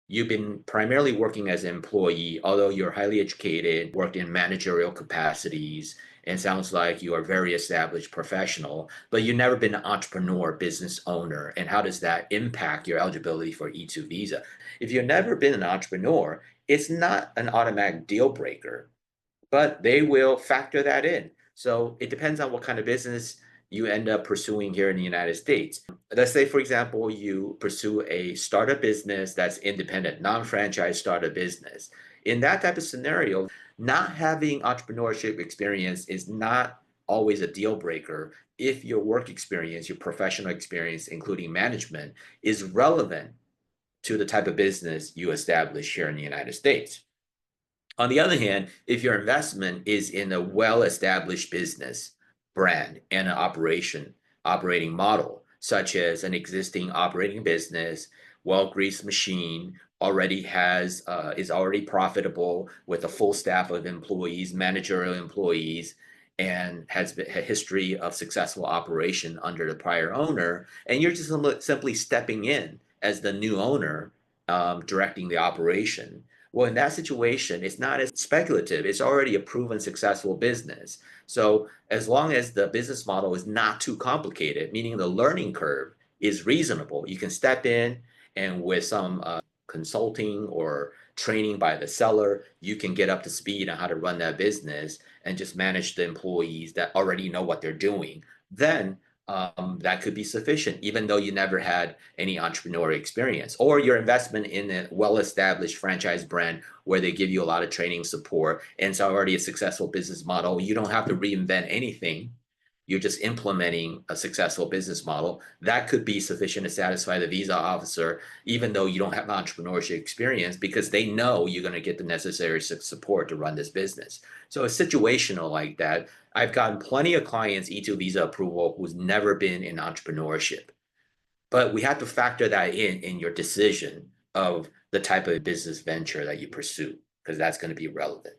you've been primarily working as an employee, although you're highly educated, worked in managerial capacities, and sounds like you are a very established professional, but you've never been an entrepreneur, business owner. And how does that impact your eligibility for E2 visa? If you've never been an entrepreneur, it's not an automatic deal breaker, but they will factor that in. So it depends on what kind of business you end up pursuing here in the United States. Let's say, for example, you pursue a startup business that's independent, non-franchise startup business. In that type of scenario, not having entrepreneurship experience is not always a deal breaker if your work experience, your professional experience, including management, is relevant to the type of business you establish here in the United States. On the other hand, if your investment is in a well-established business, brand, and an operating model, such as an existing operating business, well-greased machine, is already profitable with a full staff of employees, managerial employees, and has a history of successful operation under the prior owner, and you're just simply stepping in as the new owner, directing the operation. Well, in that situation, it's not as speculative. It's already a proven successful business. So as long as the business model is not too complicated, meaning the learning curve is reasonable, you can step in and with some consulting or training by the seller, you can get up to speed on how to run that business and just manage the employees that already know what they're doing. Then that could be sufficient, even though you never had any entrepreneurial experience, or your investment in a well-established franchise brand where they give you a lot of training support and it's already a successful business model. You don't have to reinvent anything. You're just implementing a successful business model. That could be sufficient to satisfy the visa officer, even though you don't have entrepreneurship experience, because they know you're going to get the necessary support to run this business. So it's situational like that. I've gotten plenty of clients E2 visa approval who's never been in entrepreneurship. But we have to factor that in your decision of the type of business venture that you pursue, because that's going to be relevant.